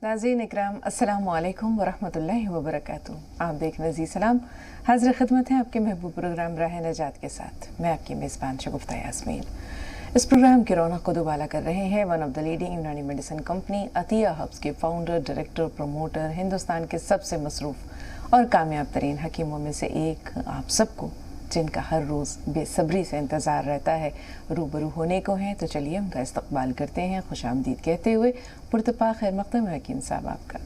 नाज़रीन इकराम अस्सलामु अलैकुम वरहमतुल्लाहि वबरकातुहू। आप देख रहे जी सलाम हाज़िर खिदमत है आपके महबूब प्रोग्राम राह नजात के साथ। मैं आपकी मेज़बान शगुफ्ता यास्मीन। इस प्रोग्राम की रौनक को दुबाला कर रहे हैं वन ऑफ द लीडिंग यूनानी मेडिसिन कंपनी अतिया हब्स के फाउंडर, डायरेक्टर, प्रमोटर, हिंदुस्तान के सबसे मसरूफ़ और कामयाब तरीन हकीमों में से एक आप सबको, जिनका हर रोज़ बेसब्री से इंतज़ार रहता है रूबरू होने को हैं। तो चलिए उनका इस्तकबाल करते हैं खुशामदीद कहते हुए। पुरतपा खैर मक़दम है हकीम साहब आपका।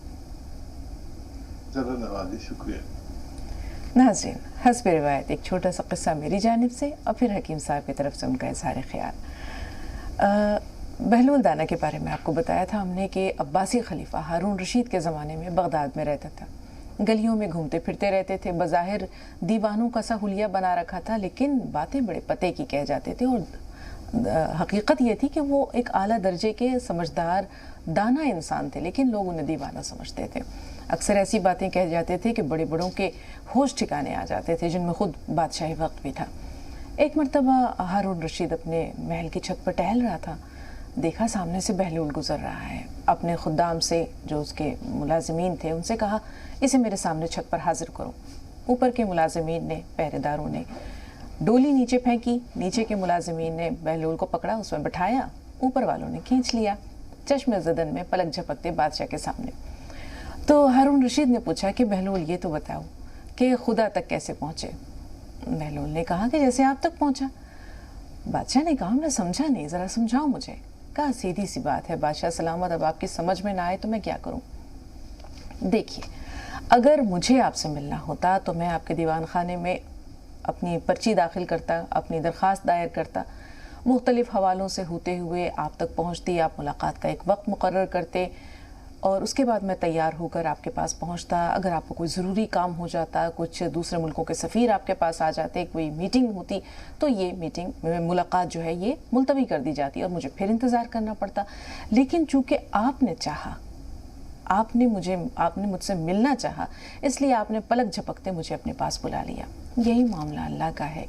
शुक्रिया। नाज़रीन हस्ब रिवायत एक छोटा सा किस्सा मेरी जानिब से और फिर हकीम साहब की तरफ से उनका इज़हार ख्याल। बहलूल दाना के बारे में आपको बताया था हमने कि अब्बासी खलीफा हारून रशीद के ज़माने में बगदाद में रहता था। गलियों में घूमते फिरते रहते थे, बज़ाहिर दीवानों का सा हुलिया बना रखा था, लेकिन बातें बड़े पते की कह जाते थे। और हकीकत ये थी कि वो एक आला दर्जे के समझदार दाना इंसान थे, लेकिन लोग उन्हें दीवाना समझते थे। अक्सर ऐसी बातें कह जाते थे कि बड़े बड़ों के होश ठिकाने आ जाते थे, जिनमें खुद बादशाही वक्त भी था। एक मरतबा हारून रशीद अपने महल की छत पर टहल रहा था। देखा सामने से बहलूल गुजर रहा है। अपने खुद्दाम से, जो उसके मुलाजिमीन थे, उनसे कहा इसे मेरे सामने छत पर हाजिर करो। ऊपर के मुलाजिमीन ने, पहरेदारों ने डोली नीचे फेंकी। नीचे के मुलाजिमीन ने बहलूल को पकड़ा, उसमें बैठाया। ऊपर वालों ने खींच लिया, चश्मे ज़दन में पलक झपकते बादशाह के सामने। तो हारून रशीद ने पूछा कि बहलूल ये तो बताओ कि खुदा तक कैसे पहुँचे। बहलूल ने कहा कि जैसे आप तक पहुँचा। बादशाह ने कहा मैं समझा नहीं, ज़रा समझाओ मुझे। कहा सीधी सी बात है बादशाह सलामत, अब आपकी समझ में ना आए तो मैं क्या करूं। देखिए, अगर मुझे आपसे मिलना होता तो मैं आपके दीवान खाने में अपनी पर्ची दाखिल करता, अपनी दरख्वास्त दायर करता, मुख्तलिफ हवालों से होते हुए आप तक पहुंचती, आप मुलाकात का एक वक्त मुकर्रर करते और उसके बाद मैं तैयार होकर आपके पास पहुंचता। अगर आपको कोई ज़रूरी काम हो जाता, कुछ दूसरे मुल्कों के सफ़ीर आपके पास आ जाते, कोई मीटिंग होती, तो ये मीटिंग मुलाकात जो है ये मुलतवी कर दी जाती और मुझे फिर इंतज़ार करना पड़ता। लेकिन चूँकि आपने चाहा, आपने मुझसे मिलना चाहा, इसलिए आपने पलक झपकते मुझे अपने पास बुला लिया। यही मामला अल्लाह का है।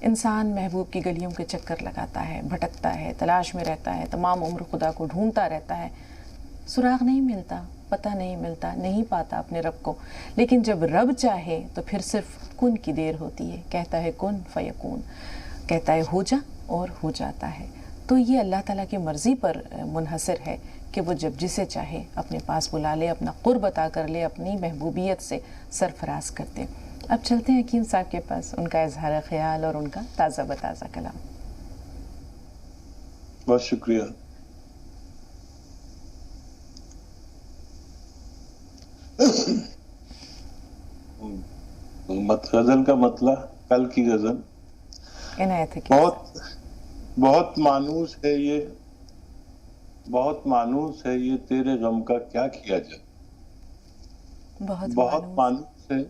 इंसान महबूब की गलियों के चक्कर लगाता है, भटकता है, तलाश में रहता है, तमाम उम्र खुदा को ढूंढता रहता है, सुराग नहीं मिलता, पता नहीं मिलता, नहीं पाता अपने रब को। लेकिन जब रब चाहे तो फिर सिर्फ कुन की देर होती है। कहता है कुन फयकून, कहता है हो जा और हो जाता है। तो ये अल्लाह ताला की मर्ज़ी पर मुनहसर है कि वो जब जिसे चाहे अपने पास बुला ले, अपना कुर्ब अता कर ले, अपनी महबूबियत से सरफराज कर दे। अब चलते हैं हकीम साहब के पास, उनका इज़हार ख्याल और उनका ताज़ा बताज़ा कलाम। बहुत शुक्रिया। गजल का मतला, कल की गजल इनायत है। बहुत मानूस है ये, बहुत मानूस है ये, तेरे गम का क्या किया जाए। बहुत मानूस है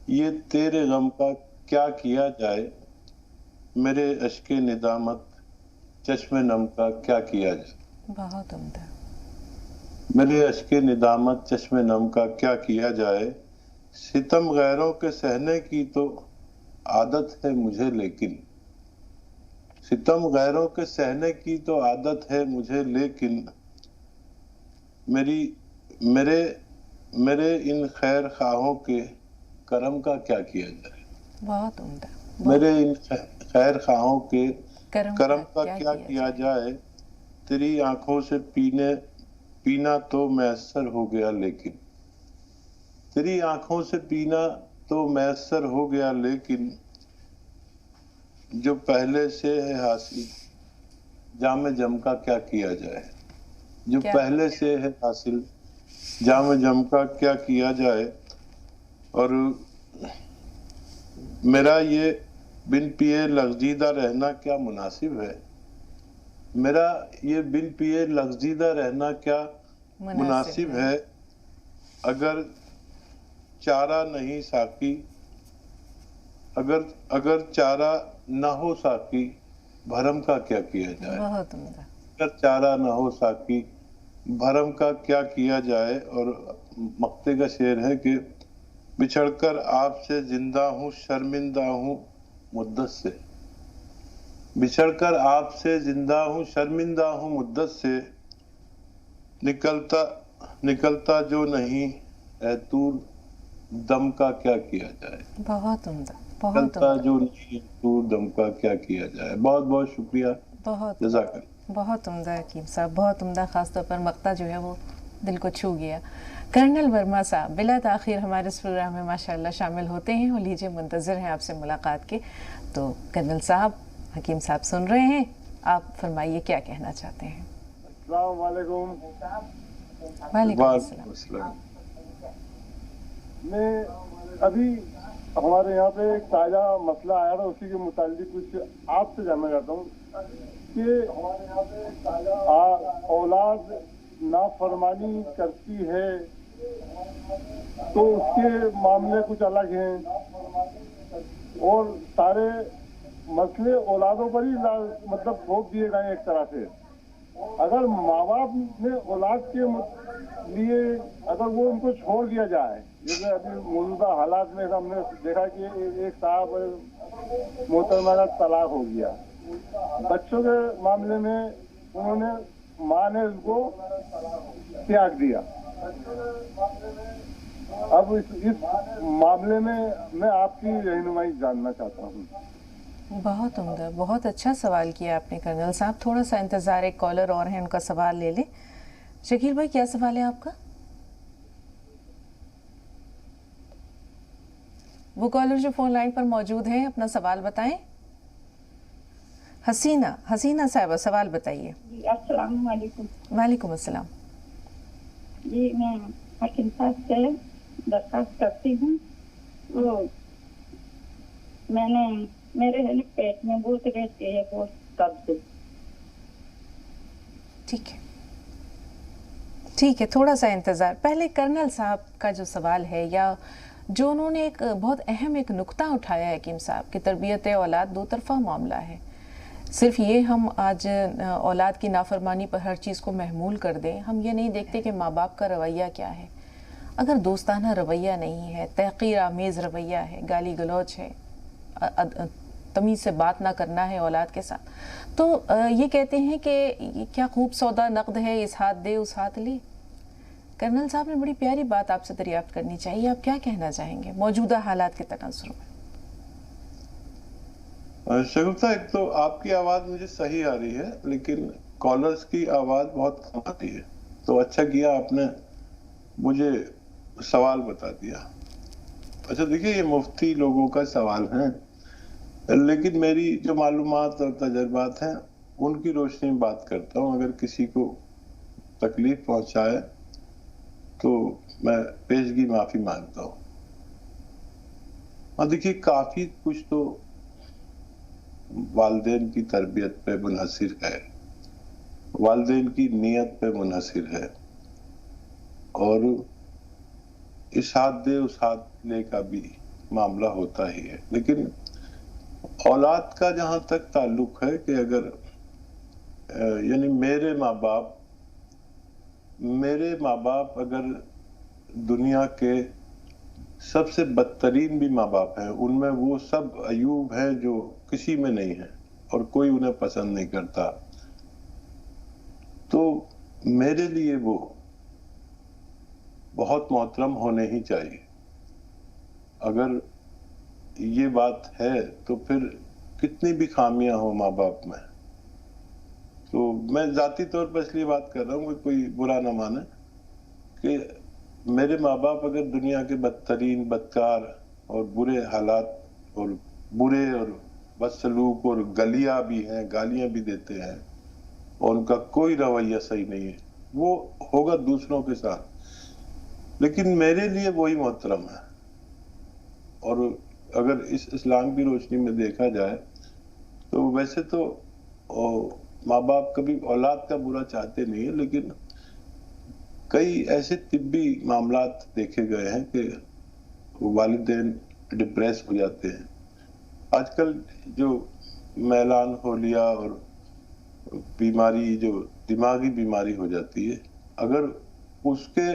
ये, तेरे गम का क्या किया जाए। मेरे अश्के निदामत चश्मे नम का क्या किया जाए। बहुत उम्दा। मेरे अश्के निदामत चश्मे नम का क्या किया जाए। सितम गैरों के सहने की तो आदत है मुझे, लेकिन सितम गैरों के सहने की तो आदत है मुझे, लेकिन मेरे इन खैर खाहों के करम का क्या किया जाए। बहुत उम्दा। मेरे इन खैर खाहों के करम का क्या किया जाए। तेरी आंखों से पीना तो मैसर हो गया, लेकिन तेरी आंखों से पीना तो मैसर हो गया, लेकिन जो पहले से है हासिल जाम जम का क्या किया जाए। जो पहले से है हासिल जाम जम का क्या किया जाए। और मेरा ये बिन पिए लग़ज़ीदा रहना क्या मुनासिब है। मेरा ये बिन पिए लग़ज़ीदा रहना क्या मुनासिब है। अगर चारा नहीं साकी, अगर चारा ना हो साकी, भरम का क्या किया जाए। बहुत उम्दा। अगर चारा ना हो साकी, भरम का क्या किया जाए। और मक्ते का शेर है कि बिछड़कर आपसे जिंदा हूँ, शर्मिंदा हूँ मुद्दत से। बिछड़कर आपसे जिंदा हूँ, शर्मिंदा हूँ मुद्दत से। نکلتا جو نہیں اے طور دم کا کیا کیا جائے. بہت عمدہ، بہت نکلتا جو نہیں طور دم کا کیا کیا جائے. بہت بہت شکریہ. بہت جزاک اللہ. بہت عمدہ حکیم صاحب، بہت عمدہ. خاص طور پر مقطع جو ہے وہ دل کو چھو گیا. کرنل ورما صاحب بلا تاخیر ہمارے اس پروگرام میں ماشاءاللہ شامل ہوتے ہیں، اور لیجیے منتظر ہیں آپ سے ملاقات کے. تو کرنل صاحب، حکیم صاحب سن رہے ہیں، آپ فرمائیے کیا کہنا چاہتے ہیں. السلام علیکم. وعلیکم السلام. میں ابھی ہمارے یہاں پہ ایک تازہ مسئلہ آیا تھا، اسی کے متعلق کچھ آپ سے جاننا چاہتا ہوں کہ اولاد نافرمانی کرتی ہے تو اس کے معاملے کچھ الگ ہیں، اور سارے مسئلے اولادوں پر ہی مطلب تھوپ دیے گئے ایک طرح سے. اگر ماں باپ نے اولاد کے لیے اگر وہ ان کو چھوڑ دیا جائے، جیسے ابھی موجودہ حالات میں ہم نے دیکھا کہ ایک صاحب محترمہ طلاق ہو گیا، بچوں کے معاملے میں انہوں نے ماں نے ان کو تیاگ دیا. اب اس معاملے میں میں آپ کی رہنمائی جاننا چاہتا ہوں. بہت عمدہ، بہت اچھا سوال کیا آپ نے کرنل صاحب. تھوڑا سا انتظار، ایک کالر اور ہیں، ان کا سوال لے لیں. شکیل بھائی، کیا سوال ہے آپ کا؟ وہ کالر جو فون لائن پر موجود ہیں اپنا سوال بتائیں. حسینہ صاحبہ، سوال بتائیے. جی السلام علیکم. وعلیکم السلام. جی میں حکیم صاحب سے درخواست کرتی ہوں، وہ میں نے میرے پیٹ میں بہت رہتی ہے، بہت قبض. ٹھیک ہے، تھوڑا سا انتظار. پہلے کرنل صاحب کا جو سوال ہے، یا جو انہوں نے ایک بہت اہم ایک نقطہ اٹھایا ہے حکیم صاحب کہ تربیت اولاد دو طرفہ معاملہ ہے. صرف یہ ہم آج اولاد کی نافرمانی پر ہر چیز کو محمول کر دیں، ہم یہ نہیں دیکھتے کہ ماں باپ کا رویہ کیا ہے. اگر دوستانہ رویہ نہیں ہے، تحقیر آمیز رویہ ہے، گالی گلوچ ہے، تمیز سے بات نہ کرنا ہے اولاد کے ساتھ، تو یہ کہتے ہیں کہ یہ کیا خوب سودا نقد ہے، اس ہاتھ دے اس ہاتھ لے. کرنل صاحب نے بڑی پیاری بات آپ سے دریافت کرنی چاہیے. آپ کیا کہنا چاہیں گے موجودہ حالات کے تناظر میں؟ شگفتہ، ایک تو آپ کی آواز مجھے صحیح آ رہی ہے، لیکن کالرز کی آواز بہت کم آتی ہے. تو اچھا کیا آپ نے مجھے سوال بتا دیا. اچھا دیکھیے، یہ مفتی لوگوں کا سوال ہے، لیکن میری جو معلومات اور تجربات ہیں ان کی روشنی میں بات کرتا ہوں. اگر کسی کو تکلیف پہنچائے تو میں پیشگی معافی مانگتا ہوں. اور دیکھیے، کافی کچھ تو والدین کی تربیت پہ منحصر ہے، والدین کی نیت پہ منحصر ہے، اور اس ہاتھ دے اس ہاتھ لے کا بھی معاملہ ہوتا ہی ہے. لیکن اولاد کا جہاں تک تعلق ہے کہ اگر یعنی میرے ماں باپ اگر دنیا کے سب سے بدترین بھی ماں باپ ہیں، ان میں وہ سب عیوب ہیں جو کسی میں نہیں ہیں، اور کوئی انہیں پسند نہیں کرتا، تو میرے لیے وہ بہت محترم ہونے ہی چاہیے. اگر یہ بات ہے تو پھر کتنی بھی خامیاں ہوں ماں باپ میں. تو میں ذاتی طور پر اس لیے بات کر رہا ہوں کہ کوئی برا نہ مانے کہ میرے ماں باپ اگر دنیا کے بدترین، بدکار اور برے حالات اور برے اور بدسلوک اور گلیاں بھی ہیں، گالیاں بھی دیتے ہیں، اور ان کا کوئی رویہ صحیح نہیں ہے، وہ ہوگا دوسروں کے ساتھ، لیکن میرے لیے وہی محترم ہے. اور اگر اس اسلام کی روشنی میں دیکھا جائے تو ویسے تو ماں باپ کبھی اولاد کا برا چاہتے نہیں ہیں، لیکن کئی ایسے طبی معاملات دیکھے گئے ہیں کہ والدین ڈپریس ہو جاتے ہیں. آج کل جو میلان ہولیا اور بیماری، جو دماغی بیماری ہو جاتی ہے، اگر اس کے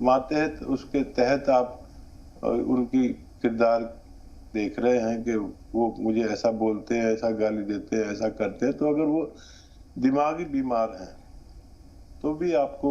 ماتحت، اس کے تحت آپ ان کی کردار دیکھ رہے ہیں کہ وہ مجھے ایسا بولتے ہیں، ایسا گالی دیتے ہیں، ایسا کرتے ہیں، تو اگر وہ دماغی بیمار ہیں تو بھی آپ کو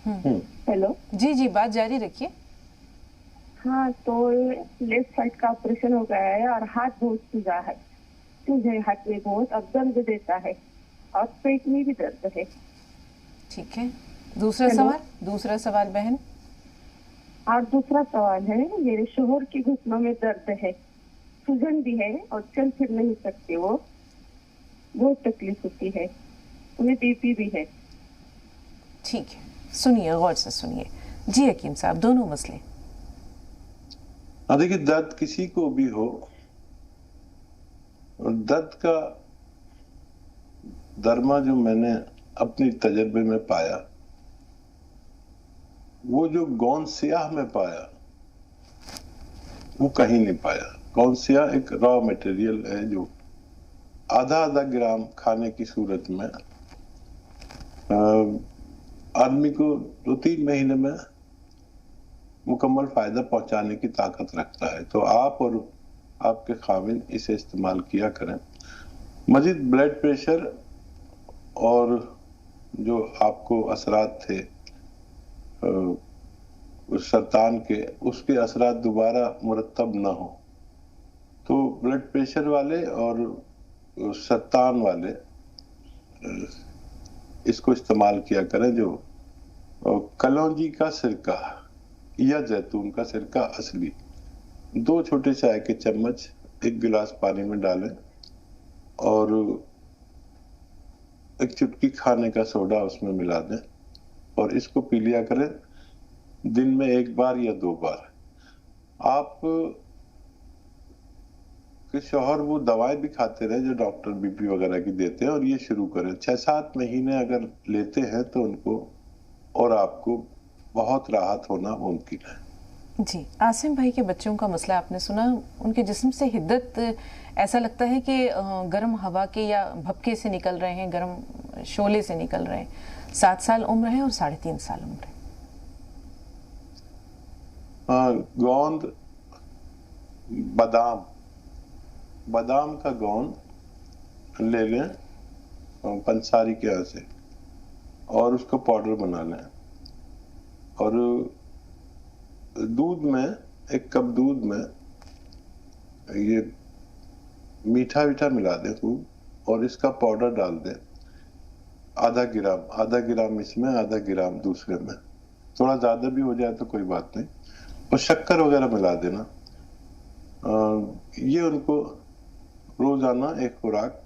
हेलो जी जी, बात जारी रखिए। हाँ, तो लेफ्ट साइड का ऑपरेशन हो गया है और हाथ बहुत सूजा है, सूझे हाथ में बहुत, अब दर्द देता है और पेट में भी दर्द है। ठीक है, दूसरा सवाल बहन। और दूसरा सवाल है, मेरे शोहर की घुटनों में दर्द है, सूजन भी है और चल फिर नहीं सकते, वो बहुत तकलीफ होती है, उन्हें बीपी भी है। ठीक है, सुनिए, गौर से सुनिए। जी हकीम साहब, दोनों मसले। देखिए, दर्द किसी को भी हो, दर्द का दरमा जो मैंने अपनी तजर्बे में पाया, वो जो गौन स्याह में पाया वो कहीं नहीं पाया। गौन स्याह एक रॉ मटेरियल है जो आधा ग्राम खाने की सूरत में आदमी को 2-3 महीने में मुकम्मल फायदा पहुंचाने की ताकत रखता है। तो आप और आपके खाविन इसे इस्तेमाल किया करें। मजीद ब्लड प्रेशर और जो आपको असरात थे उस सरतान के, उसके असरात दोबारा मुरतब ना हो, तो ब्लड प्रेशर वाले और सरतान वाले इसको इस्तेमाल किया करें। जो कलौंजी का सिरका या जैतून का सिरका असली, 2 छोटे चाय के चम्मच 1 गिलास पानी में डालें और 1 चुटकी खाने का सोडा उसमें मिला दें और इसको पी लिया करें दिन में 1 बार या 2 बार। आप के शौहर वो दवाएं भी खाते रहे जो डॉक्टर बीपी वगैरह की देते हैं और ये शुरू करें। 6-7 महीने अगर लेते हैं तो उनको और आपको बहुत राहत होना मुमकिन है। जी, आसिम भाई के बच्चों का मसला आपने सुना, उनके जिस्म से हिद्दत ऐसा लगता है कि गर्म हवा के या भपके से निकल रहे हैं, गर्म शोले से निकल रहे हैं। 7 साल उम्र है और 3.5 साल उम्र है। गोंद बादाम का गोंद ले लें पंसारी के यहाँ से और उसका पाउडर बना लें और दूध में 1 कप दूध में ये मीठा मिला दें खूब और इसका पाउडर डाल दें। आधा ग्राम इसमें, आधा ग्राम दूसरे में, थोड़ा ज्यादा भी हो जाए तो कोई बात नहीं, और शक्कर वगैरह मिला देना। ये उनको रोजाना 1 खुराक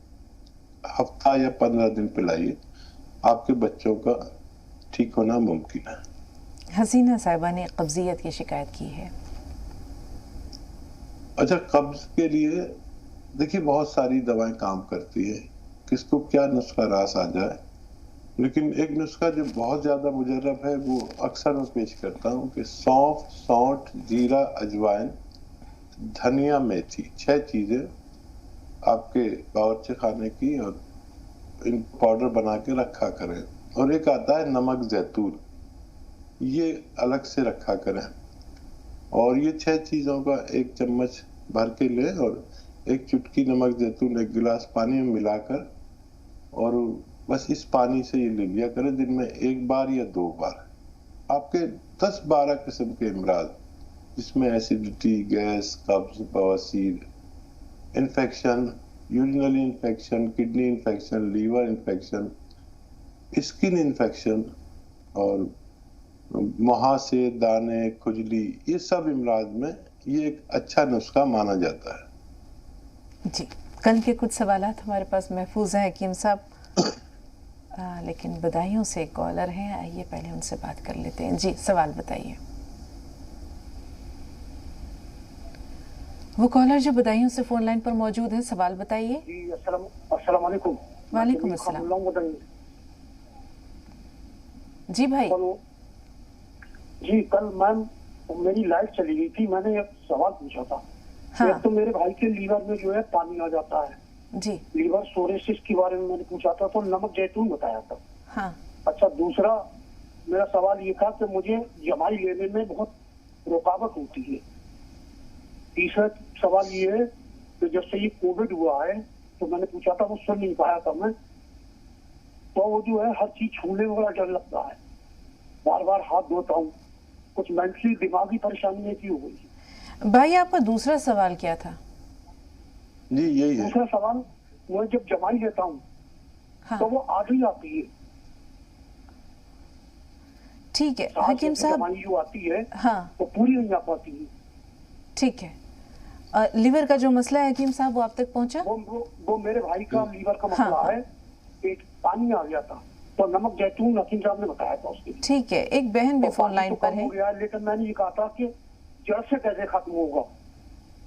हफ्ता या 15 दिन पिलाइए, आपके बच्चों का ठीक होना मुमकिन है। हसीना साहिबा ने कब्जियत की शिकायत की है। अच्छा, कब्ज के लिए देखिए बहुत सारी दवाएं काम करती है, किसको क्या नुस्खा रास आ जाए, लेकिन एक नुस्खा जो बहुत ज्यादा मुजर्रब है वो अक्सर मैं पेश करता हूँ कि सौंफ, सौंठ, जीरा, अजवाइन, धनिया, मेथी, 6 चीजें आपके बावर्ची खाने की और इन पाउडर बना के रखा करें। और एक आता है नमक जैतून, ये अलग से रखा करें और ये 6 चीजों का 1 चम्मच भर के लें और 1 चुटकी नमक जैतून 1 गिलास पानी में मिलाकर और बस इस पानी से ये ले लिया करें दिन में 1 बार या 2 बार। आपके 10-12 किस्म के इमराज जिसमें एसिडिटी, गैस, कब्ज, बवासीर, infection, urinary infection, kidney infection, liver infection, skin infection और मुहासे, दाने, खुजली, ये सब इमराज में ये एक अच्छा नुस्खा माना जाता है। जी, कल के कुछ सवालात हमारे पास महफूज हैं हकीम साहब, लेकिन बधाइयों से एक कॉलर हैं, आइए पहले उनसे बात कर लेते हैं। जी, सवाल बताइए। वो कॉलर जो बधाइयों से फोन लाइन पर मौजूद है, सवाल बताइए। जी, अस्सलाम वालेकुम। वालेकुम अस्सलाम। जी भाई। जी, कल मैम मेरी लाइट चली गई थी, मैंने एक सवाल पूछा था। हाँ। एक तो मेरे भाई के लीवर में जो है पानी आ जाता है जी, लीवर सोरेसिस के बारे में मैंने पूछा था तो नमक जैतून बताया था। हाँ। अच्छा, दूसरा मेरा सवाल ये था कि मुझे जमाई लेने में बहुत रुकावट होती है। तीसरा सवाल ये है कि जब से ये कोविड हुआ है तो मैंने पूछा था, वो सुन नहीं पाया था मैं, तो वो जो है हर चीज छूने वाला डर लगता है। बार बार हाथ धोता हूँ, कुछ मेंटली दिमागी परेशानी है कि हो गई। भाई आपका दूसरा सवाल क्या था? जी यही है। दूसरा सवाल, मैं जब जमाई लेता हूँ हाँ तो वो आधी आती है। ठीक है हकीम साहब, जमाई जो आती है हाँ वो पूरी नहीं आ पाती है। ठीक है। लीवर का जो मसला है हकीम साहब वो आप तक पहुंचा? वो मेरे भाई का लीवर का मसला हाँ। है, पेट पानी आ गया था तो नमक जैतून हकीम साहब ने बताया था उसके लिए। ठीक है, एक बहन भी फोन लाइन पर है। हो गया, लेकिन मैंने ये कहा था कि जड़ से कैसे खत्म होगा।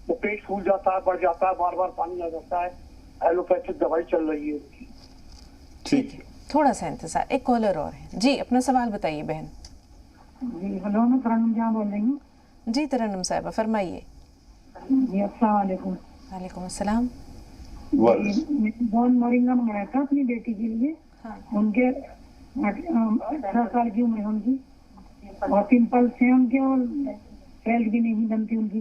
वो पेट फूल जाता है, बढ़ जाता है, बार बार पानी आ जाता है, एलोपैथिक दवाई चल रही है उनकी। ठीक है, थोड़ा सा इंतजार। एक कॉलर और है जी, अपना सवाल बताइए बहन। जी हेलो, मैं तरन्नुम जहाँ बोल रही हूँ। जी तरन्नुम साहिबा फरमाइए। जी अस्सलाम वालेकुम। वालेकुम अस्सलाम। बॉन मोरिंगा मंगाया था अपनी बेटी के लिए। हाँ। उनके 18 साल की उम्र है उनकी, और पिंपल्स हैं उनके, और हेल्थ भी नहीं बनती उनकी,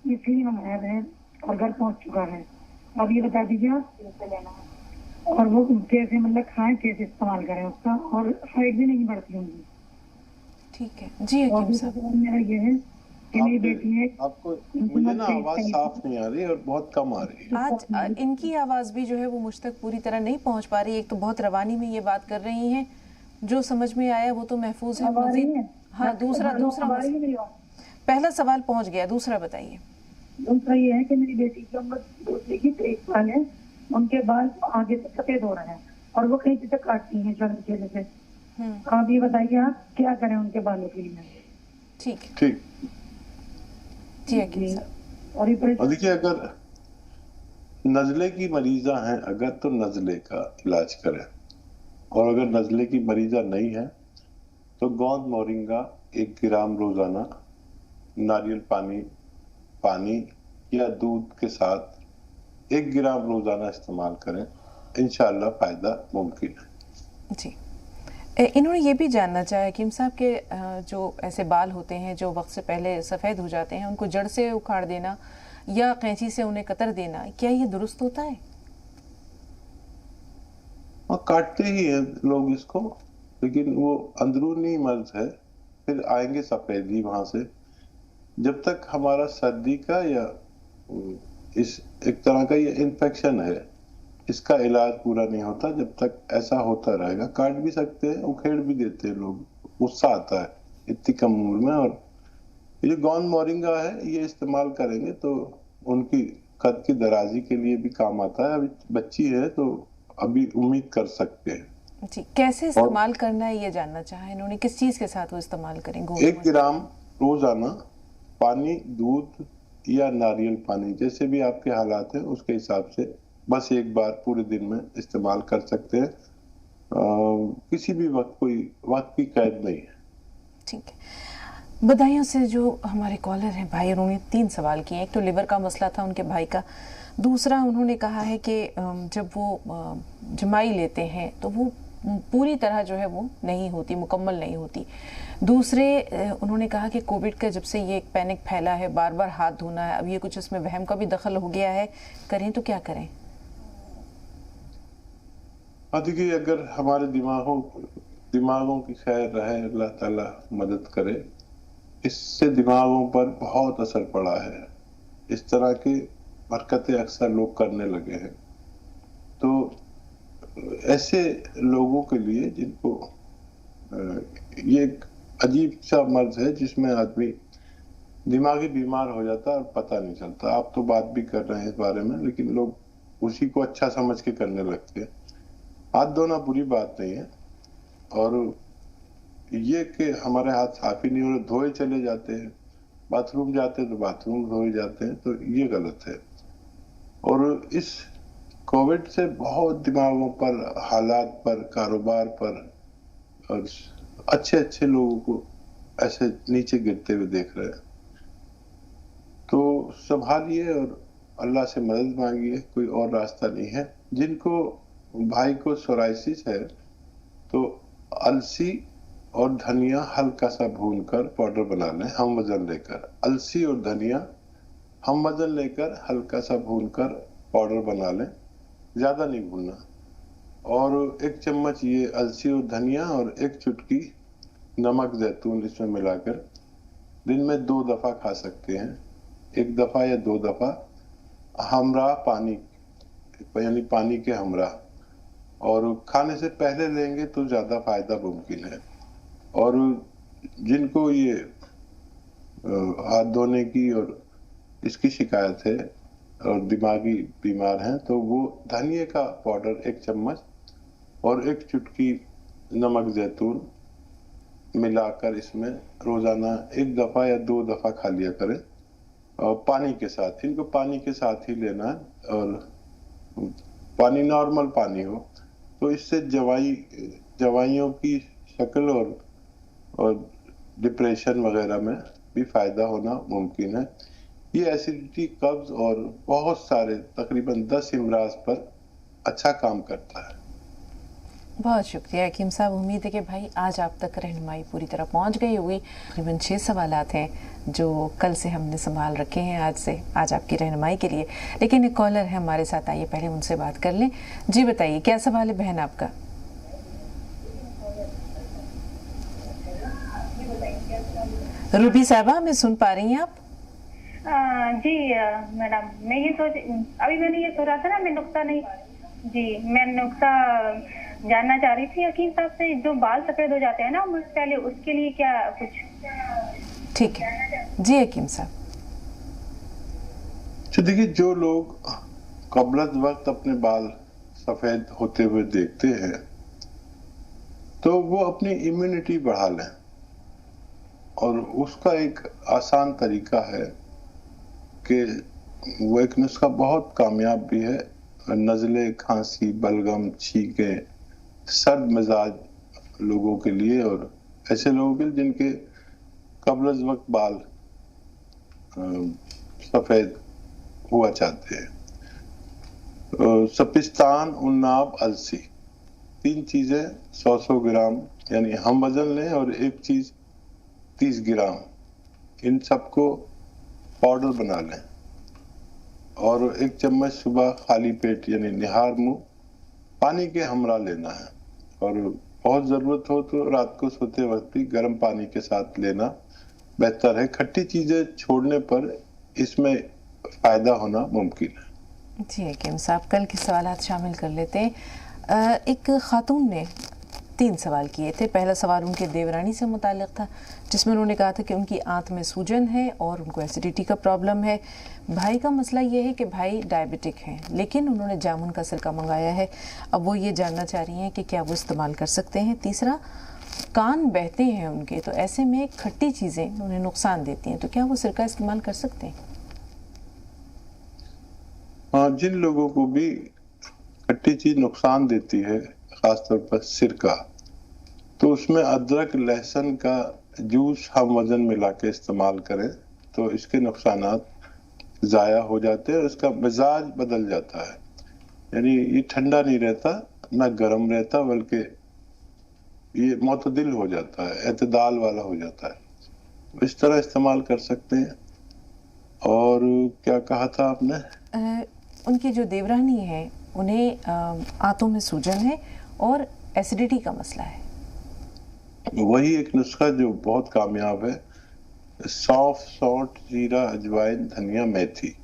इसलिए मंगाया है और घर पहुँच चुका है। अब ये बता दीजिए आप, और वो कैसे मतलब खाएं, कैसे इस्तेमाल करें उसका, और हाइट भी नहीं बढ़ती उनकी। ठीक है जी हकीम साहब। मेरा ये है कि मेरी बेटी है। आपको मुझे ना आवाज साफ नहीं आ रही और बहुत कम आ रही है। आज इनकी आवाज भी जो है वो मुझ तक पूरी तरह नहीं पहुंच पा रही। एक तो बहुत रवानी में ये बात कर रही हैं, जो समझ में आया वो तो महफूज है। मजीद हाँ दूसरा पहला सवाल पहुंच गया, दूसरा बताइए। दूसरा ये है कि मेरी बेटी की उम्र दूसरी की 23 साल है, उनके बाल आगे से सफेद हो रहे हैं और वो कहीं तक काटती हैं जड़ की वजह से। आप ये बताइए आप क्या करें उनके बालों के लिए? ठीक है ठीक जी हकीम साहब। और देखिए, अगर नजले की मरीजा हैं अगर, तो नजले का इलाज करें, और अगर नजले की मरीजा नहीं है तो गोंद मोरिंगा 1 ग्राम रोजाना नारियल पानी या दूध के साथ 1 ग्राम रोजाना इस्तेमाल करें, इंशाअल्लाह फायदा मुमकिन है। जी इन्होंने ये भी जानना चाहा हकीम साहब के जो ऐसे बाल होते हैं जो वक्त से पहले सफ़ेद हो जाते हैं, उनको जड़ से उखाड़ देना या कैंची से उन्हें कतर देना, क्या ये दुरुस्त होता है? काटते ही हैं लोग इसको, लेकिन वो अंदरूनी मर्ज है, फिर आएंगे सफेदी वहां से। जब तक हमारा सर्दी का या इस एक तरह का ये इन्फेक्शन है, इसका इलाज पूरा नहीं होता, जब तक ऐसा होता रहेगा। काट भी सकते हैं, उखेड़ भी देते हैं लोग, गुस्सा आता है इतनी कम उम्र में। और ये गोंद मोरिंगा है, ये इस्तेमाल करेंगे तो उनकी कद की दराजी के लिए भी काम आता है। अभी बच्ची है तो अभी उम्मीद कर सकते हैं। जी कैसे इस्तेमाल करना है ये जानना चाहा इन्होंने, किस चीज के साथ वो इस्तेमाल करेंगे? 1 ग्राम रोजाना पानी, दूध या नारियल पानी, जैसे भी आपके हालात हैं उसके हिसाब से बस एक बार पूरे दिन में इस्तेमाल कर सकते हैं। किसी भी वक्त कोई वक्त की कैद नहीं है। ठीक है। बधाइयों से जो हमारे कॉलर हैं भाई, उन्होंने 3 सवाल किए। एक तो लिवर का मसला था उनके भाई का, दूसरा उन्होंने कहा है कि जब वो जमाई लेते हैं तो वो पूरी तरह जो है वो नहीं होती, मुकम्मल नहीं होती। दूसरे उन्होंने कहा कि कोविड का जब से ये एक पैनिक फैला है, बार बार हाथ धोना है, अब ये कुछ इसमें वहम का भी दखल हो गया है, करें तो क्या करें? देखिए, अगर हमारे दिमागों की खैर रहे, अल्लाह ताला मदद करे। इससे दिमागों पर बहुत असर पड़ा है, इस तरह की हरकतें अक्सर लोग करने लगे हैं। तो ऐसे लोगों के लिए जिनको ये एक अजीब सा मर्ज है जिसमें आदमी दिमागी बीमार हो जाता है और पता नहीं चलता। आप तो बात भी कर रहे हैं इस बारे में, लेकिन लोग उसी को अच्छा समझ के करने लगते हैं। हाथ धोना बुरी बात नहीं है, और ये कि हमारे हाथ साफ ही नहीं हो रहे, धोए चले जाते हैं, बाथरूम जाते हैं तो बाथरूम धोए जाते हैं, तो ये गलत है। और इस कोविड से बहुत दिमागों पर, हालात पर, कारोबार पर, और अच्छे लोगों को ऐसे नीचे गिरते हुए देख रहे हैं। तो संभालिए और अल्लाह से मदद मांगिए, कोई और रास्ता नहीं है। जिनको भाई को सोराइसिस है तो अलसी और धनिया हल्का सा भूनकर पाउडर बना लें, हम वजन लेकर। अलसी और धनिया हम वजन लेकर हल्का सा भूनकर पाउडर बना लें, ज्यादा नहीं भूनना। और 1 चम्मच ये अलसी और धनिया और 1 चुटकी नमक जैतून इसमें मिलाकर दिन में 2 दफा खा सकते हैं, 1 दफा या 2 दफा हमरा पानी, यानी पानी के हमरा, और खाने से पहले लेंगे तो ज्यादा फायदा मुमकिन है। और जिनको ये हाथ धोने की और इसकी शिकायत है और दिमागी बीमार हैं, तो वो धनिए का पाउडर 1 चम्मच और 1 चुटकी नमक जैतून मिलाकर इसमें रोजाना 1 दफा या 2 दफा खा लिया करें, और पानी के साथ, इनको पानी के साथ ही लेना है, और पानी नॉर्मल पानी हो, तो इससे दवाइयों की शक्ल और डिप्रेशन वगैरह में भी फायदा होना मुमकिन है। ये एसिडिटी, कब्ज और बहुत सारे तकरीबन 10 अमराज पर अच्छा काम करता है। बहुत शुक्रिया हकीम साहब। उम्मीद है कि भाई आज आप तक रहनुमाई पूरी तरह पहुंच गई होगी। तकरीबन 6 सवालात हैं जो कल से हमने संभाल रखे हैं आज आपकी रहनुमाई के लिए। लेकिन एक कॉलर है हमारे साथ, आइए पहले उनसे बात कर लें। जी बताइए, क्या सवाल है बहन आपका? रूबी साहबा, मैं सुन पा रही हैं आप? जी मैडम, मैं ये मैंने ये सोचा था ना, मैं नुक्ता नहीं जी, मैं नुक्ता जानना चाह रही थी हकीम साहब से, जो बाल सफेद हो जाते हैं ना उम्र से पहले, उसके लिए क्या कुछ? ठीक है जी हकीम साहब। तो देखिए, जो लोग कबलत वक्त अपने बाल सफेद होते हुए देखते हैं, तो वो अपनी इम्यूनिटी बढ़ा लें, और उसका एक आसान तरीका है कि वो एक नुस्खा बहुत कामयाब भी है। नज़ले, खांसी, बलगम, छींके, सर्द मिजाज लोगों के लिए और ऐसे लोगों के लिए जिनके कबल वक्त बाल सफेद हुआ चाहते हैं। सपिस्तान, उन्नाब, अलसी, 3 चीजें 100 ग्राम यानी हम वजन लें, और एक चीज 30 ग्राम, इन सबको पाउडर बना लें, और 1 चम्मच सुबह खाली पेट यानी निहार मुंह पानी के हमरा लेना है, और बहुत जरूरत हो तो रात को सोते वक्त भी गर्म पानी के साथ लेना बेहतर है। खट्टी चीजें छोड़ने पर इसमें फायदा होना मुमकिन है। जी हकीम साहब, कल के सवालात शामिल कर लेते हैं। एक खातून ने 3 सवाल किए थे। पहला सवाल उनके देवरानी से मुताल्लिक था, जिसमें उन्होंने कहा था कि उनकी आंत में सूजन है और उनको एसिडिटी का प्रॉब्लम है। भाई का मसला ये है कि भाई डायबिटिक हैं, लेकिन उन्होंने जामुन का सिरका मंगाया है। अब वो ये जानना चाह रही हैं कि क्या वो इस्तेमाल कर सकते हैं। तीसरा, कान बहते हैं उनके, तो ऐसे में खट्टी चीज़ें उन्हें नुकसान देती हैं, तो क्या वो सिरका इस्तेमाल कर सकते हैं? हाँ, जिन लोगों को भी खट्टी चीज नुकसान देती है, खासतौर पर सिरका, तो उसमें अदरक, लहसुन का जूस हम वजन मिला के इस्तेमाल करें तो इसके नुकसानात ज़ाया हो जाते हैं और इसका मिजाज बदल जाता है। यानी ये ठंडा नहीं रहता, ना गर्म रहता, बल्कि ये मुतदिल हो जाता है, एतदाल वाला हो जाता है। इस तरह इस्तेमाल कर सकते हैं। और क्या कहा था आपने? उनकी जो देवरानी है उन्हें आंतों में सूजन है और एसिडिटी का मसला है। वही एक नुस्खा जो बहुत कामयाब है, सौंफ, सौंठ, जीरा, अजवाइन, धनिया, मेथी,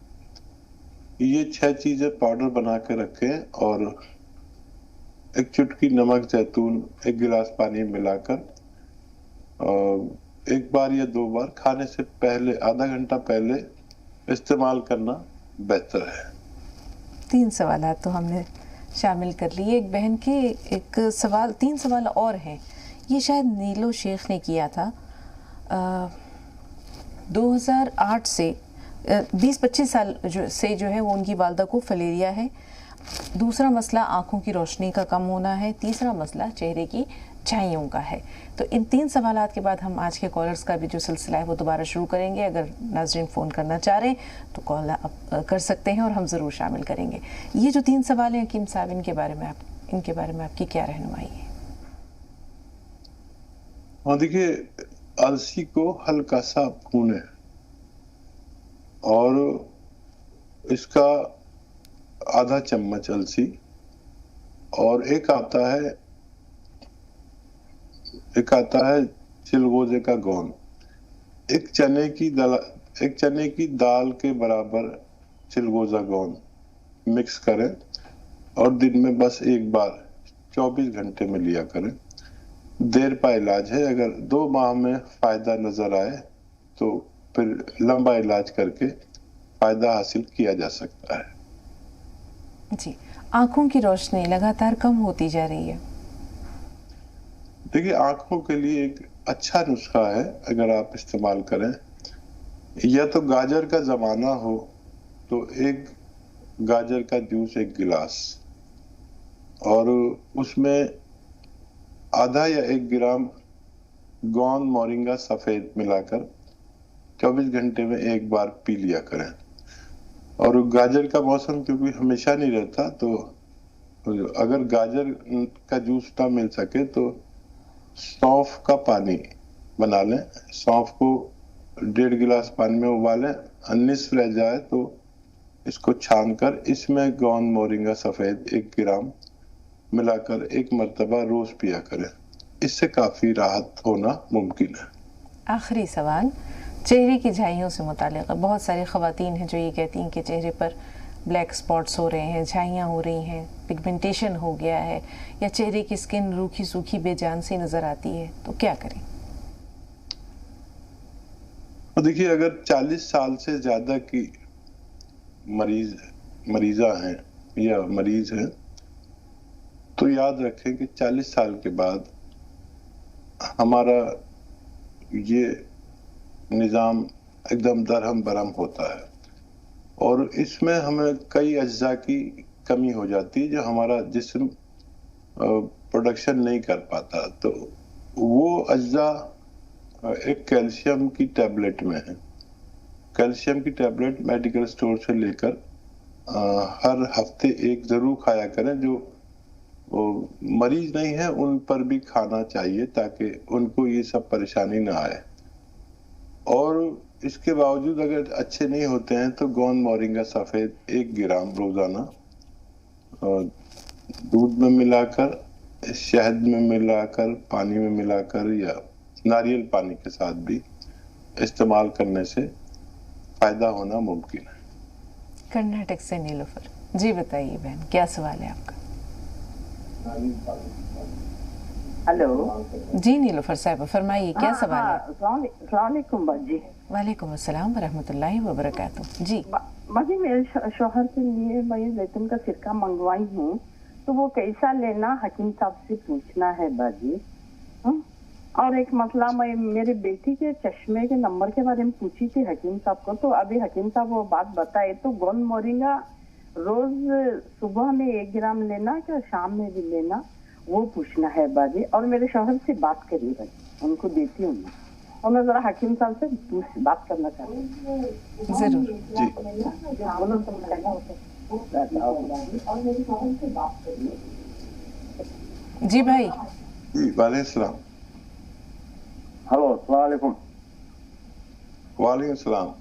ये 6 चीजें पाउडर बना के रखें और 1 चुटकी नमक जैतून 1 गिलास पानी मिलाकर 1 बार या 2 बार खाने से पहले, आधा घंटा पहले इस्तेमाल करना बेहतर है। 3 सवालात तो हमने शामिल कर लिए। एक बहन के 3 सवाल और हैं। ये शायद नीलो शेख ने किया था। 2008 से 20-25 साल से जो है वो उनकी वालदा को फलेरिया है। दूसरा मसला आँखों की रोशनी का कम होना है। तीसरा मसला चेहरे की झाइयों का है। तो इन 3 सवालात के बाद हम आज के कॉलर्स का भी जो सिलसिला है वो दोबारा शुरू करेंगे। अगर नाज़रीन फ़ोन करना चाह रहे हैं तो कॉल आप कर सकते हैं और हम ज़रूर शामिल करेंगे। ये जो 3 सवाल हैं हकीम साहब, इनके बारे में आपकी क्या रहनुमाई है? हाँ, देखिए, अलसी को हल्का सा भूनें और इसका आधा चम्मच अलसी, और एक आता है चिलगोजे का गोंद, एक चने की दाल के बराबर चिलगोजा गोंद मिक्स करें और दिन में बस एक बार 24 घंटे में लिया करें। देर पा इलाज है, अगर 2 माह में फायदा नजर आए तो फिर लंबा इलाज करके फायदा हासिल किया जा सकता है। जी, आंखों की रोशनी लगातार कम होती जा रही है। देखिए, आंखों के लिए एक अच्छा नुस्खा है, अगर आप इस्तेमाल करें, या तो गाजर का जमाना हो तो एक गाजर का जूस 1 गिलास और उसमें आधा या 1 ग्राम गोंद मोरिंगा सफेद मिलाकर 24 घंटे में एक बार पी लिया करें। और गाजर का मौसम क्योंकि हमेशा नहीं रहता, तो अगर गाजर का जूस ना मिल सके तो सौंफ का पानी बना लें, सौंफ को 1.5 गिलास पानी में उबालें, निस्फ रह जाए तो इसको छानकर इसमें गोंद मोरिंगा सफेद 1 ग्राम मिलाकर 1 मर्तबा रोज पिया करें। इससे काफी राहत होना मुमकिन है। आखिरी सवाल चेहरे की झाइयों से मुतालिक। बहुत सारी ख़वातीन हैं जो ये कहती हैं कि चेहरे पर ब्लैक स्पॉट्स हो रहे हैं, झाइयाँ हो रही हैं, पिगमेंटेशन हो गया है, या चेहरे की स्किन रूखी सूखी बेजान सी नज़र आती है, तो क्या करें? देखिए, अगर 40 साल से ज़्यादा की मरीज़ा हैं या मरीज़ हैं तो याद रखें कि 40 साल के बाद हमारा ये निज़ाम एकदम दरहम बरहम होता है और इसमें हमें कई अज्जा की कमी हो जाती है जो हमारा जिस्म प्रोडक्शन नहीं कर पाता। तो वो अज्जा एक कैल्शियम की टैबलेट में है। कैल्शियम की टैबलेट मेडिकल स्टोर से लेकर हर हफ्ते एक जरूर खाया करें। जो मरीज नहीं है उन पर भी खाना चाहिए ताकि उनको ये सब परेशानी ना आए। और इसके बावजूद अगर अच्छे नहीं होते हैं तो गोंद मोरिंगा सफेद 1 ग्राम रोजाना दूध में मिलाकर, शहद में मिलाकर, पानी में मिलाकर या नारियल पानी के साथ भी इस्तेमाल करने से फायदा होना मुमकिन है। कर्नाटक से नीलोफर जी, बताइए बहन, क्या सवाल है आपका? हेलो जी नीलोफर साहब, फरमाइए क्या सवाल है? अस्सलामुअलैकुम बाजी। वालेकुम अस्सलाम व रहमतुल्लाहि व बरकातुहू। जी बाजी, मेरे शौहर के लिए मैं जैतून का सिरका मंगवाई हूँ, तो वो कैसा लेना हकीम साहब से पूछना है बाजी। और एक मसला, मैं मेरे बेटी के चश्मे के नंबर के बारे में पूछी थी हकीम साहब को, तो अभी हकीम साहब वो बात बताए। तो गोंद मोरिंगा रोज सुबह में 1 ग्राम लेना क्या शाम में भी लेना, वो पूछना है बाजी। और मेरे शौहर से बात करिए भाई, उनको देती हूँ मैं, और मैं जरा हकीम साहब से बात करना चाहती हूँ। जरूर जी भाई। वालेकुम सलाम। हेलो, अस्सलाम वालेकुम। वालेकुम सलाम।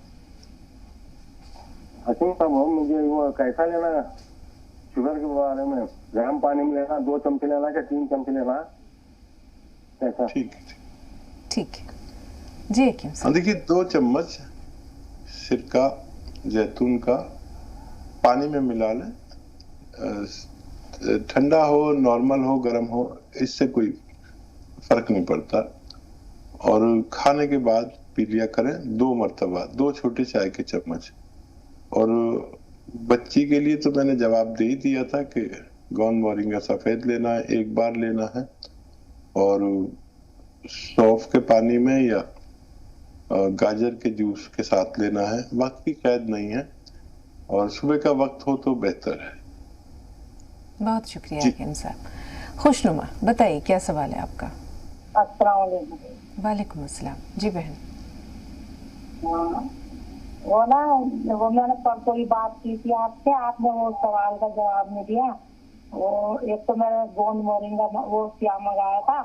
हकीम साहब, मुझे वो कैसा लेना है शुगर के बारे में? गर्म पानी में लेना, 2 चमचे लेना क्या 3 चमचे लेना, कैसा? ठीक है जी हकीम साहब। देखिए, 2 चम्मच सिरका जैतून का पानी में मिला लें। ठंडा हो, नॉर्मल हो, गर्म हो, इससे कोई फर्क नहीं पड़ता। और खाने के बाद पी लिया करें 2 मर्तबा, 2 छोटे चाय के चम्मच। और बच्ची के लिए तो मैंने जवाब दे ही दिया था कि गोंद मोरिंगा सफेद लेना है, 1 बार लेना है, और सौंफ के पानी में या गाजर के जूस के साथ लेना है। वक्त की कैद नहीं है और सुबह का वक्त हो तो बेहतर है। बहुत शुक्रिया हकीम साहब। खुशनुमा, बताइए क्या सवाल है आपका? अस्सलाम वालेकुम। वालेकुम अस्सलाम। जी बहन। वो ना, वो मैंने परसों ही बात की थी आपसे, आपने वो सवाल का जवाब नहीं दिया। वो एक तो मैंने गोंद मोरिंगा वो क्या मंगाया था,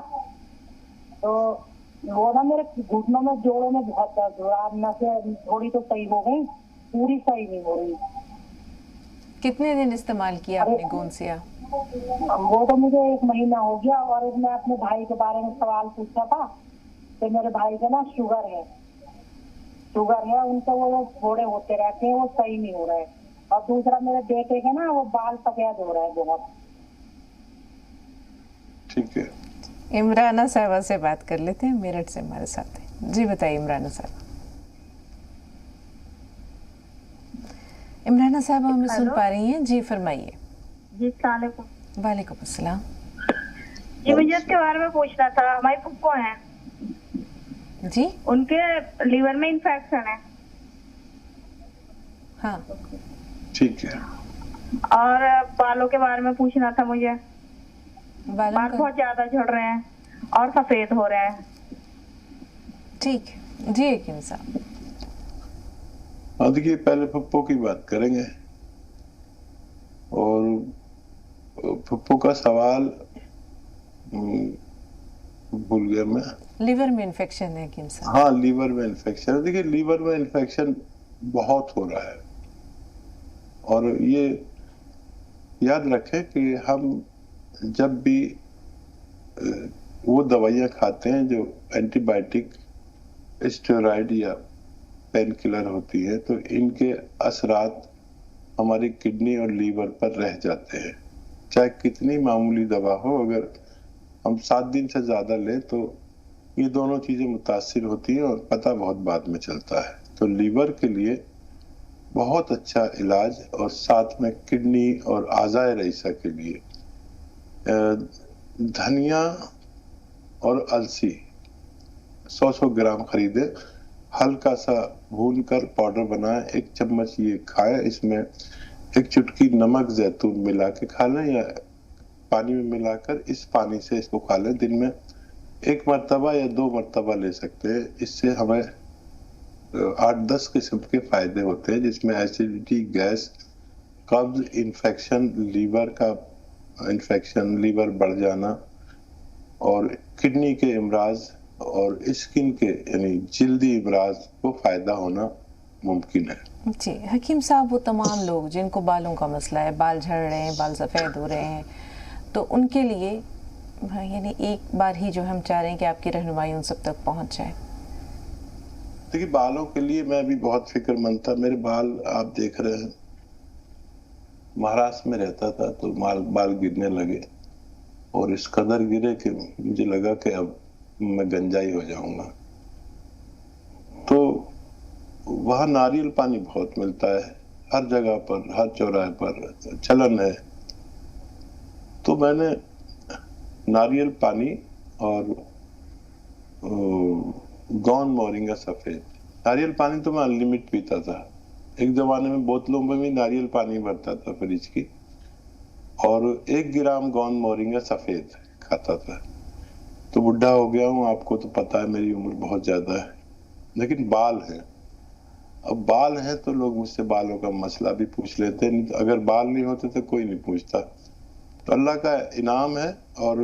तो वो ना मेरे घुटनों में, जोड़ों में बहुत दर्द हो रहा। नसें थोड़ी तो सही हो गई, पूरी सही नहीं हो रही। कितने दिन इस्तेमाल किया आपने गोंद सिया? वो तो मुझे 1 महीना हो गया। और मैं अपने भाई के बारे में सवाल पूछा था, तो मेरे भाई को ना शुगर है, उनका वो फोड़े होते रहते हैं, वो सही नहीं हो रहा है। और दूसरा मेरे बेटे के ना वो बाल सफेद हो रहा है बहुत। ठीक है, इमराना साहबा से बात कर लेते हैं, मेरठ से हमारे साथ है। जी बताइए इमराना साहबा। इमराना साहबा हमें सुन पा रही हैं? जी फरमाइए। जी अस्सलाम वालेकुम। वालेकुम अस्सलाम। जी मुझे इसके बारे में पूछना था। हमारी फुप्पो हैं जी, उनके लीवर में इन्फेक्शन है। हाँ ठीक है। और बालों के बारे में पूछना था मुझे। बाल बहुत ज्यादा झड़ रहे हैं और सफेद हो रहे हैं। ठीक है जी हकीम साहब। हाँ देखिए, पहले फुप्पो की बात करेंगे। और फुप्पो का सवाल भूल गया मैं। लीवर में इन्फेक्शन है हकीम साहब। हाँ, लीवर में इन्फेक्शन। देखिए, लीवर में इन्फेक्शन बहुत हो रहा है, और ये याद रखें कि हम जब भी वो दवाइयाँ खाते हैं जो एंटीबायोटिक, स्टेरॉइड या पेन किलर होती है, तो इनके असरात हमारी किडनी और लीवर पर रह जाते हैं। चाहे कितनी मामूली दवा हो, अगर हम 7 दिन से ज्यादा लें तो ये दोनों चीजें मुतासिर होती हैं और पता बहुत बाद में चलता है। तो लीवर के लिए बहुत अच्छा इलाज, और साथ में किडनी और आज़ाए रईसा के लिए धनिया और अलसी 100 ग्राम खरीदे, हल्का सा भून कर पाउडर बनाए, 1 चम्मच ये खाएं। इसमें 1 चुटकी नमक जैतून मिला के खा लें, या पानी में मिलाकर इस पानी से इसको खा लें। दिन में 1 मरतबा या 2 मरतबा ले सकते हैं। इससे हमें 8-10 किस्म के फायदे होते हैं, जिसमें एसिडिटी, गैस, कब्ज, इन्फेक्शन, लीवर का इन्फेक्शन, लीवर बढ़ जाना, और किडनी के इमराज और स्किन के यानी जिल्दी इमराज को फायदा होना मुमकिन है। जी हकीम साहब, वो तमाम लोग जिनको बालों का मसला है, बाल झड़ रहे हैं, बाल सफ़ेद हो रहे हैं, तो उनके लिए यानी एक बार ही जो हम चाह रहे हैं कि आपकी रहनुमाई उन सब तक पहुंच जाए। देखिए, बालों के लिए मैं भी बहुत फिक्रमंद था। मेरे बाल आप देख रहे हैं, महाराष्ट्र में रहता था तो बाल गिरने लगे, और इस कदर गिरे कि मुझे लगा कि अब मैं गंजाई हो जाऊंगा। तो वहाँ नारियल पानी बहुत मिलता है, हर जगह पर, हर चौराहे पर चलन है। तो मैंने नारियल पानी और गौन मोरिंगा सफेद, नारियल पानी तो मैं अनलिमिट पीता था। एक जमाने में बोतलों में भी नारियल पानी भरता था फ्रिज की, और 1 ग्राम गौन मोरिंगा सफेद खाता था। तो बुढ़ा हो गया हूँ, आपको तो पता है मेरी उम्र बहुत ज्यादा है, लेकिन बाल है। अब बाल है तो लोग मुझसे बालों का मसला भी पूछ लेते हैं, अगर बाल नहीं होते तो कोई नहीं पूछता। तो अल्लाह का इनाम है। और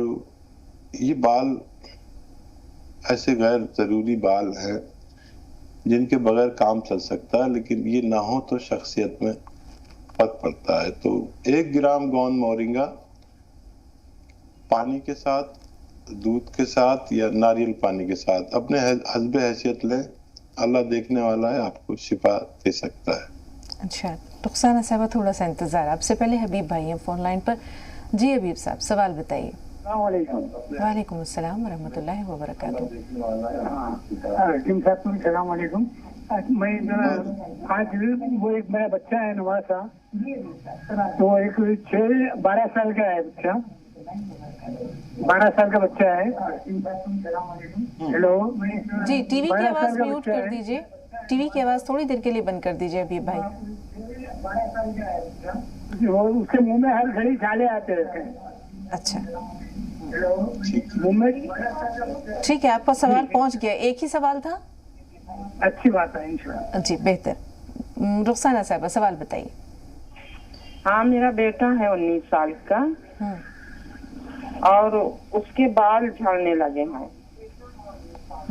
ये बाल ऐसे गैर जरूरी बाल हैं जिनके बगैर काम चल सकता है, लेकिन ये ना हो तो शख्सियत में फर्क पड़ता है। तो 1 ग्राम गौन मोरिंगा पानी के साथ, दूध के साथ या नारियल पानी के साथ अपने हस्बे हैसियत लें। अल्लाह देखने वाला है, आपको शिफा दे सकता है। अच्छा रुखसाना साहबा, थोड़ा सा इंतजार। आपसे पहले हबीब भाई हैं फोन लाइन पर। जी हबीब साहब, सवाल बताइए। वालेकुम अस्सलाम वरहमतुल्लाहि व बरकातहू। मैं आज वो एक मेरा बच्चा है नवासा, तो एक 12 साल का है बच्चा, 12 साल का बच्चा है। हेलो जी, टीवी की आवाज म्यूट कर दीजिए, टीवी की आवाज थोड़ी देर के लिए बंद कर दीजिए हबीब भाई। वो उसके मुंह में हर घड़ी छाले आते रहते हैं। अच्छा मुंह में। ठीक है, आपका सवाल पहुंच गया। एक ही सवाल था? अच्छी बात है इंशाल्लाह। जी बेहतर। रुखसाना साहबा, सवाल बताइए। हाँ, मेरा बेटा है 19 साल का, और उसके बाल झड़ने लगे हैं।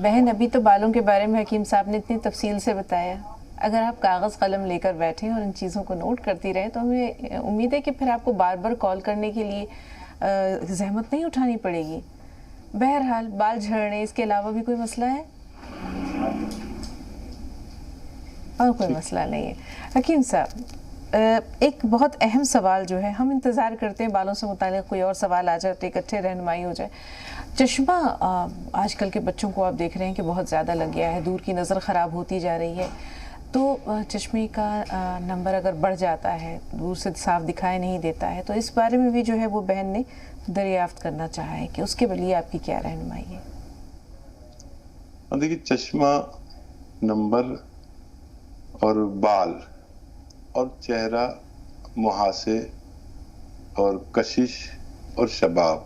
बहन, अभी तो बालों के बारे में हकीम साहब ने इतनी तफसील से बताया। अगर आप कागज़ कलम लेकर बैठें और इन चीज़ों को नोट करती रहें तो हमें उम्मीद है कि फिर आपको बार बार कॉल करने के लिए जहमत नहीं उठानी पड़ेगी। बहरहाल बाल झड़ने इसके अलावा भी कोई मसला है? और कोई मसला नहीं है। हकीम साहब, एक बहुत अहम सवाल जो है, हम इंतज़ार करते हैं बालों से मुताल्लिक़ कोई और सवाल आ जाए तो इकट्ठे रहनुमाई हो जाए। चश्मा आजकल के बच्चों को आप देख रहे हैं कि बहुत ज़्यादा लग गया है, दूर की नज़र ख़राब होती जा रही है, तो चश्मे का नंबर अगर बढ़ जाता है, दूर से साफ दिखाई नहीं देता है, तो इस बारे में भी जो है वो बहन ने दरियाफ्त करना चाहा है कि उसके लिए आपकी क्या रहनुमाई है? देखिए, चश्मा, नंबर और बाल और चेहरा, मुहासे और कशिश और शबाब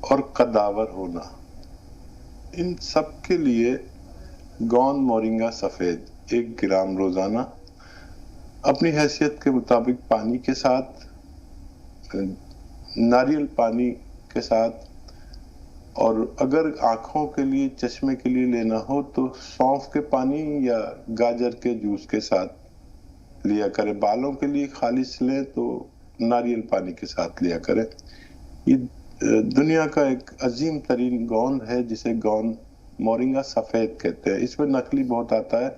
और कदावर होना, इन सब के लिए गौन मोरिंगा सफ़ेद 1 ग्राम रोज़ाना अपनी हैसियत के मुताबिक पानी के साथ, नारियल पानी के साथ, और अगर आँखों के लिए, चश्मे के लिए लेना हो तो सौंफ के पानी या गाजर के जूस के साथ लिया करें। बालों के लिए खालिस लें तो नारियल पानी के साथ लिया करें। ये दुनिया का एक अजीम तरीन गौन है जिसे गौन मोरिंगा सफ़ेद कहते हैं। इसमें नकली बहुत आता है,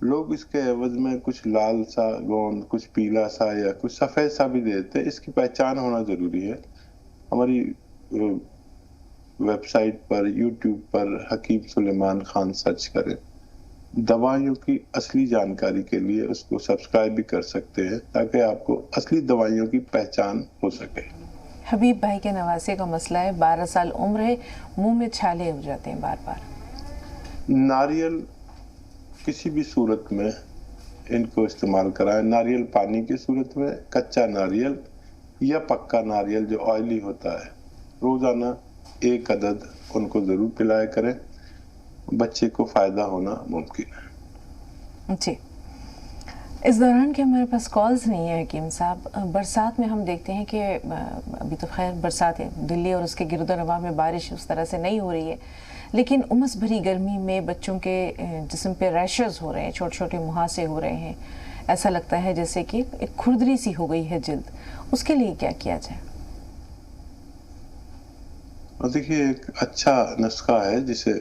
लोग इसके एवज में कुछ लाल सा गौन, कुछ पीला सा या कुछ सफ़ेद सा भी देते हैं। इसकी पहचान होना ज़रूरी है। हमारी वेबसाइट पर, यूट्यूब पर हकीम सुलेमान खान सर्च करें। दवाइयों की असली जानकारी के लिए उसको सब्सक्राइब भी कर सकते हैं ताकि आपको असली दवाइयों की पहचान हो सके। हबीब भाई के नवासे का मसला है, 12 साल उम्र है, मुंह में छाले हो जाते हैं बार बार। नारियल किसी भी सूरत में इनको इस्तेमाल कराएं, नारियल पानी की सूरत में, कच्चा नारियल या पक्का नारियल जो ऑयली होता है, रोजाना 1 अदद उनको जरूर पिलाया करें। बच्चे को फायदा होना मुमकिन है। जी, इस दौरान के हमारे पास कॉल्स नहीं है हकीम साहब। बरसात में हम देखते हैं कि अभी तो खैर बरसात है, दिल्ली और उसके गिरदोनवाह में बारिश उस तरह से नहीं हो रही है, लेकिन उमस भरी गर्मी में बच्चों के जिस्म पे रैशेस हो रहे हैं, छोटे छोटे मुहासे हो रहे हैं, ऐसा लगता है जैसे कि एक खुरदरी सी हो गई है जिल्द। उसके लिए क्या किया जाए? देखिए, एक अच्छा नुस्खा है जिसे,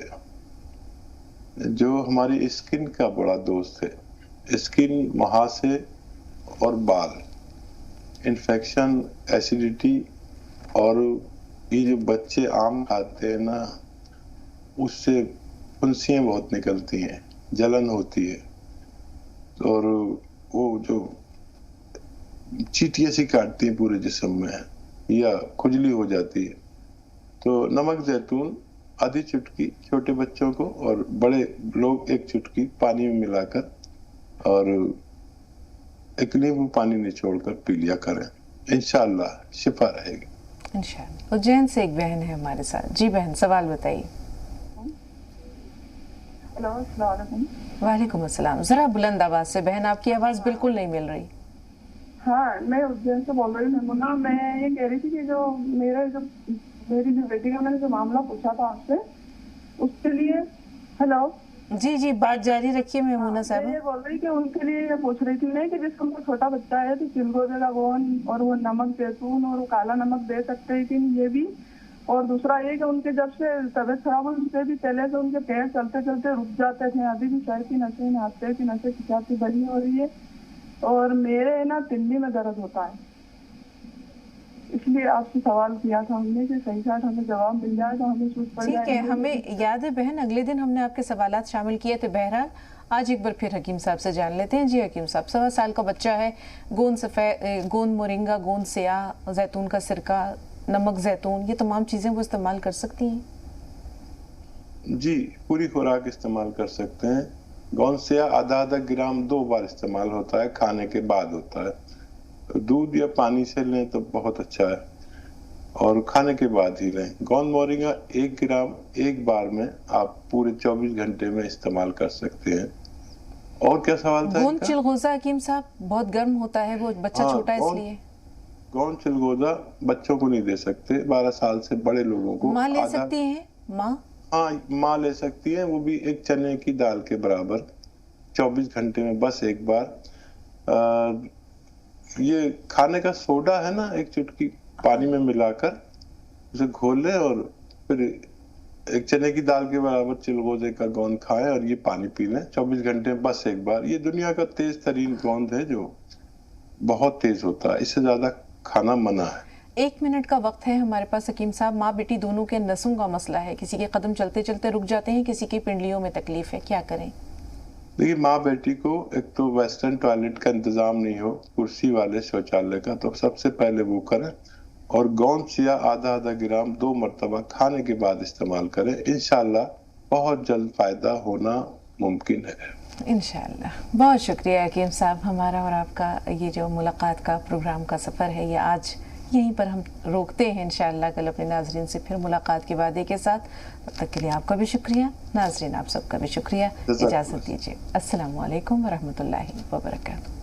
जो हमारी स्किन का बड़ा दोस्त है। स्किन, मुहासे और बाल, इन्फेक्शन, एसिडिटी, और ये जो बच्चे आम खाते हैं ना, उससे फुंसियाँ बहुत निकलती हैं, जलन होती है, और वो जो चींटियाँ सी काटती हैं पूरे जिस्म में, या खुजली हो जाती है। तो नमक जैतून आधी चुटकी छोटे बच्चों को, और बड़े लोग 1 चुटकी पानी में मिलाकर और 1 नींबू पानी निचोड़कर पी लिया करें, इंशाअल्लाह शिफा रहेगी। इंशाअल्लाह। उज्जैन से एक बहन है हमारे साथ। जी बहन, सवाल बताइए। हेलो, अस्सलाम वालेकुम। वालेकुम अस्सलाम। जरा बुलंद आवाज से बहन, आपकी आवाज बिल्कुल नहीं मिल रही। हाँ, मैं उज्जैन से बोल रही हूँ। मैं ये कह रही थी कि जो मेरी जो बेटी का मैंने जो मामला पूछा था आपसे, उसके लिए। हेलो जी जी, बात जारी रखिए मेमूना साहब। मैं ये बोल रही कि उनके लिए ये पूछ रही थी मैं कि जिसको उनको छोटा बच्चा है तो चिलगोजे का गोन और वो नमक जैतून और वो काला नमक दे सकते हैं कि ये भी, और दूसरा ये कि उनके जब से तबीयत खराब हुई उससे भी पहले से उनके पैर चलते चलते रुक जाते थे, अभी भी पैर की नसें, हाथ की नसें खिंचाती बड़ी हो रही है, और मेरे ना तिल्ली में दर्द होता है। इसलिए आपसे सवाल किया था हमने कि सही साथ हमें जवाब मिल जाए तो हमें सूझ पड़ जाए। ठीक है, हमें याद है बहन, अगले दिन हमने आपके सवालात शामिल किए थे। बहरहाल आज एक बार फिर हकीम साहब से जान लेते हैं। जी हकीम साहब, 1.25 साल का बच्चा है, गोंद सफ़ेद, गोंद मोरिंगा, गोंद स्याह, जैतून का सिरका, नमक जैतून, ये तमाम चीज़ें वो इस्तेमाल कर सकती हैं? जी, पूरी खुराक इस्तेमाल कर सकते हैं। गोंद स्याह आधा ग्राम 2 बार इस्तेमाल होता है, खाने के बाद होता है। दूध या पानी से लें तो बहुत अच्छा है, और खाने के बाद ही लें। गोंद मोरिंगा 1 ग्राम 1 बार में आप पूरे 24 घंटे में इस्तेमाल कर सकते हैं। और क्या सवाल था? गोंद चिलगोजा हकीम साहब, बहुत गर्म होता है वो, बच्चा छोटा है इसलिए। गोंद चिलगोजा बच्चों को नहीं दे सकते, 12 साल से बड़े लोगों को। माँ ले सकती है? माँ? हाँ, माँ ले सकती है, वो भी 1 चने की दाल के बराबर, 24 घंटे में बस 1 बार। ये खाने का सोडा है ना, 1 चुटकी पानी में मिलाकर उसे घोल लें और फिर एक चने की दाल के बराबर चिलगोजे का गोंद खाएं और ये पानी पी लें 24 घंटे में बस एक बार। ये दुनिया का तेज तरीन गोंद है जो बहुत तेज होता है, इससे ज्यादा खाना मना है। 1 मिनट का वक्त है हमारे पास हकीम साहब। माँ बेटी दोनों के नसों का मसला है, किसी के कदम चलते चलते रुक जाते हैं, किसी की पिंडलियों में तकलीफ है, क्या करें? देखिए माँ बेटी को एक तो वेस्टर्न टॉयलेट का इंतजाम नहीं हो, कुर्सी वाले शौचालय का, तो सबसे पहले वो करें और गोंद चिया आधा ग्राम 2 मरतबा खाने के बाद इस्तेमाल करें। इंशाल्लाह बहुत जल्द फायदा होना मुमकिन है। इंशाल्लाह। बहुत शुक्रिया हकीम साहब। हमारा और आपका ये जो मुलाकात का प्रोग्राम का सफ़र है ये आज यहीं पर हम रोकते हैं। इंशाल्लाह कल अपने नाजरीन से फिर मुलाकात के वादे के साथ। तब तक के लिए आपका भी शुक्रिया, नाजरीन आप सबका भी शुक्रिया। इजाज़त दीजिए। अस्सलामु अलैकुम व रहमतुल्लाहि व बरकातहू।